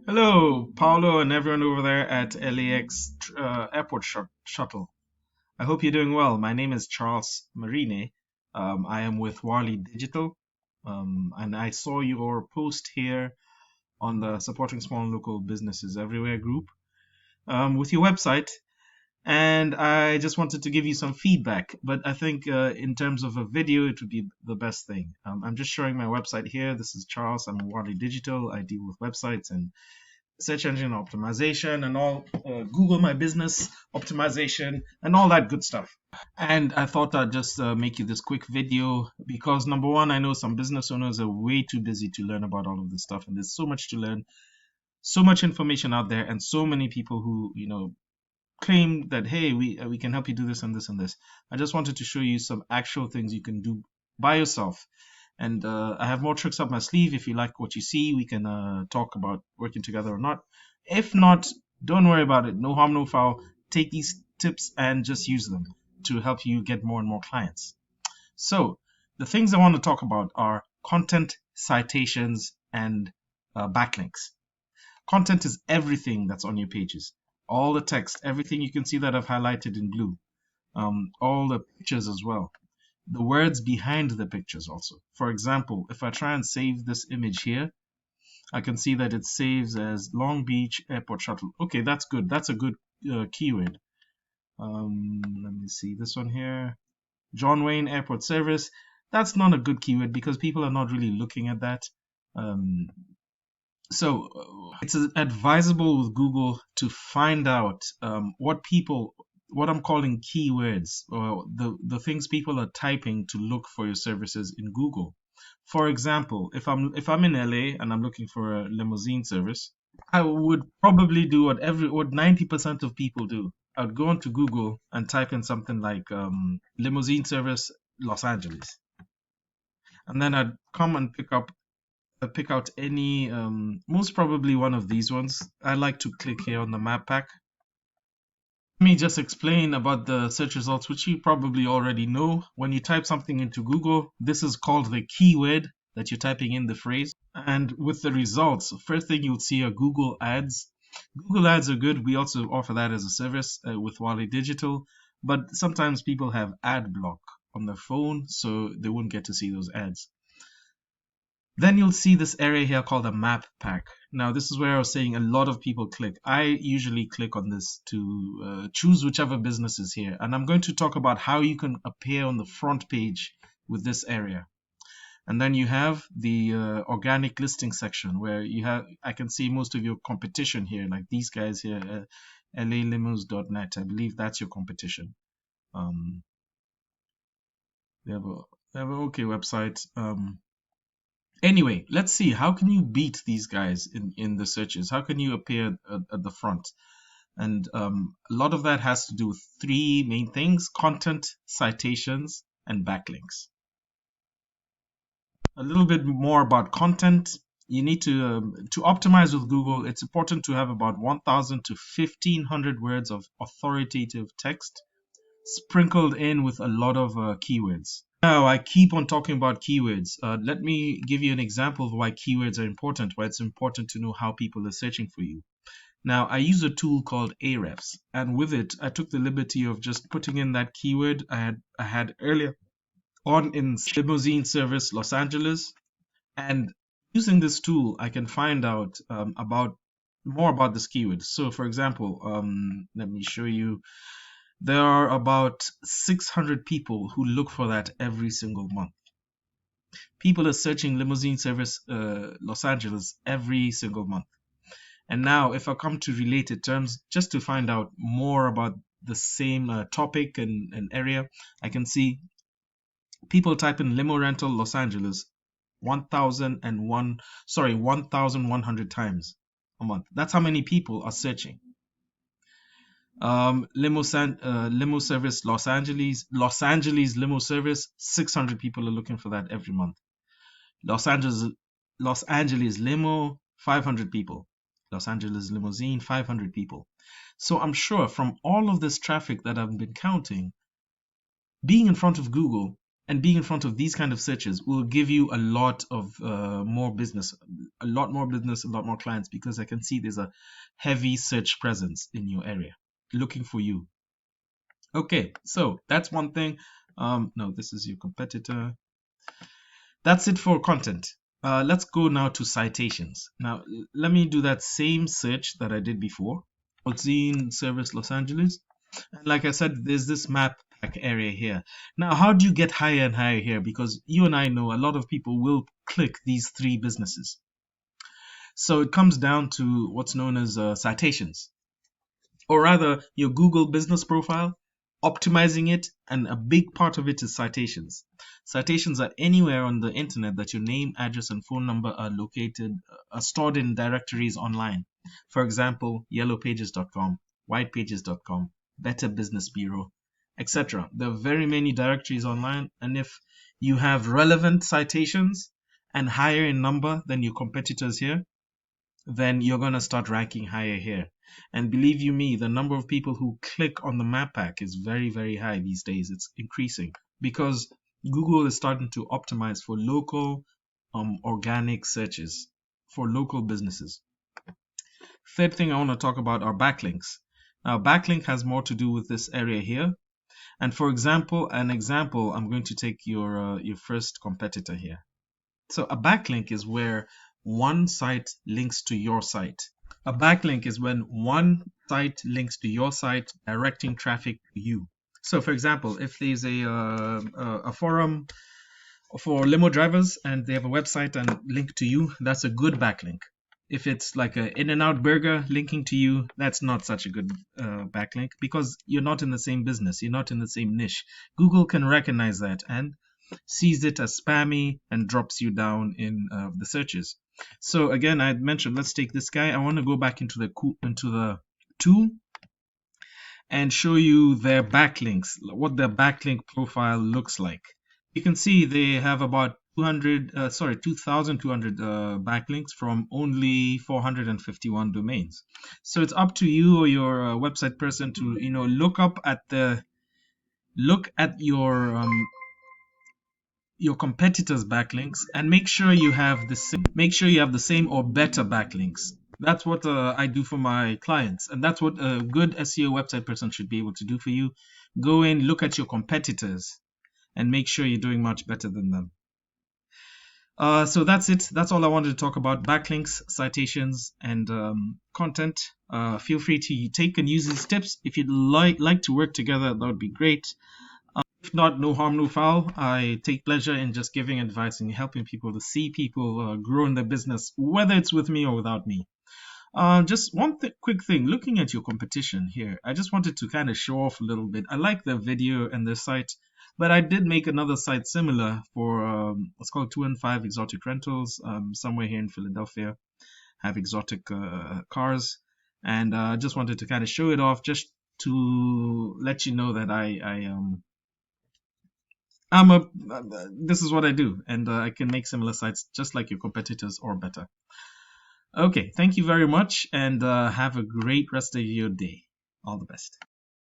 Hello, Paolo, and everyone over there at LAX Airport Shuttle. I hope you're doing well. My name is Charles Marine. I am with Warley Digital, and I saw your post here on the Supporting Small and Local Businesses Everywhere group with your website, and I just wanted to give you some feedback. But I think in terms of a video, it would be the best thing. I'm just showing my website here. This is Charles. I'm Warley Digital. I deal with websites and search engine optimization and all, Google My Business optimization and all that good stuff. And I thought I'd just make you this quick video because number one, I know some business owners are way too busy to learn about all of this stuff, and there's so much to learn, so much information out there, and so many people who claim that hey, we can help you do this and this and this. I just wanted to show you some actual things you can do by yourself. And I have more tricks up my sleeve. If you like what you see, we can talk about working together or not. If not, don't worry about it. No harm, no foul. Take these tips and just use them to help you get more and more clients. So the things I want to talk about are content, citations, and backlinks. Content is everything that's on your pages. All the text, everything you can see that I've highlighted in blue. All the pictures as well, the words behind the pictures also. For example, if I try and save this image here, I can see that it saves as Long Beach Airport Shuttle. Okay, that's good. That's a good keyword. Let me see this one here. John Wayne Airport Service. That's not a good keyword because people are not really looking at that. So it's advisable with Google to find out what I'm calling keywords, or the things people are typing to look for your services in Google. For example, if I'm in LA and I'm looking for a limousine service, I would probably do what 90% of people do. I'd go onto Google and type in something like limousine service Los Angeles, and then I'd come and pick out any most probably one of these ones. I like to click here on the map pack. Let me just explain about the search results, which you probably already know. When you type something into Google, this is called the keyword that you're typing in the phrase. And with the results, first thing you'll see are Google ads. Google ads are good. We also offer that as a service with Wally Digital, but sometimes people have ad block on their phone, so they won't get to see those ads. Then you'll see this area here called a map pack. Now, this is where I was saying a lot of people click. I usually click on this to choose whichever business is here. And I'm going to talk about how you can appear on the front page with this area. And then you have the organic listing section where I can see most of your competition here, like these guys here, lalimos.net. I believe that's your competition. They have an okay website. Anyway, let's see, how can you beat these guys in the searches? How can you appear at the front? And a lot of that has to do with three main things: content, citations, and backlinks. A little bit more about content. You need to optimize with Google. It's important to have about 1,000 to 1,500 words of authoritative text sprinkled in with a lot of keywords. Now, I keep on talking about keywords. Let me give you an example of why keywords are important, why it's important to know how people are searching for you. Now, I use a tool called Ahrefs, and with it, I took the liberty of just putting in that keyword I had earlier on in limousine service Los Angeles, and using this tool, I can find out more about this keyword. So, for example, let me show you. There are about 600 people who look for that every single month. People are searching limousine service Los Angeles every single month. And now if I come to related terms, just to find out more about the same topic and area, I can see people type in limo rental Los Angeles 1,100 times a month. That's how many people are searching. Limo service Los Angeles limo service, 600 people are looking for that every month. Los Angeles limo, 500 people. Los Angeles limousine, 500 people. So I'm sure from all of this traffic that I've been counting, being in front of Google And being in front of these kind of searches will give you a lot of more business, a lot more business, a lot more clients, because I can see there's a heavy search presence in your area looking for you. Okay, so that's one thing. No, this is your competitor. That's it for content. Let's go now to citations. Now, let me do that same search that I did before. Zine Service Los Angeles. And like I said, there's this map pack area here. Now, how do you get higher and higher here? Because you and I know a lot of people will click these three businesses. So it comes down to what's known as citations, or rather your Google business profile, optimizing it, and a big part of it is citations. Citations are anywhere on the internet that your name, address, and phone number are located, are stored in directories online. For example, yellowpages.com, whitepages.com, Better Business Bureau, etc. There are very many directories online, and if you have relevant citations and higher in number than your competitors here, then you're going to start ranking higher here. And believe you me, the number of people who click on the map pack is very, very high these days. It's increasing because Google is starting to optimize for local organic searches for local businesses. Third thing I want to talk about are backlinks. Now, backlink has more to do with this area here. And for example, I'm going to take your first competitor here. So a backlink is where one site links to your site. A backlink is when one site links to your site, directing traffic to you. So, for example, if there's a forum for limo drivers and they have a website and link to you, that's a good backlink. If it's like a In-N-Out burger linking to you, that's not such a good backlink because you're not in the same business, you're not in the same niche. Google can recognize that and sees it as spammy and drops you down in the searches. So again, I mentioned, let's take this guy. I want to go back into the tool and show you their backlinks, what their backlink profile looks like. You can see they have about 2,200 backlinks from only 451 domains. So it's up to you or your website person to look at your competitors' backlinks and make sure you have the same or better backlinks. That's what I do for my clients, and that's what a good SEO website person should be able to do for you. Go in, look at your competitors, and make sure you're doing much better than them. So that's it. That's all I wanted to talk about: backlinks, citations, and content. Feel free to take and use these tips. If you'd like to work together, that would be great. If not, no harm, no foul. I take pleasure in just giving advice and helping people to see people grow in their business, whether it's with me or without me. Just one quick thing, looking at your competition here, I just wanted to kind of show off a little bit. I like their video and their site, but I did make another site similar for what's called 215 Exotic Rentals, somewhere here in Philadelphia, have exotic cars, and I just wanted to kind of show it off just to let you know that this is what I do, and I can make similar sites just like your competitors or better. Okay, thank you very much, and have a great rest of your day. All the best.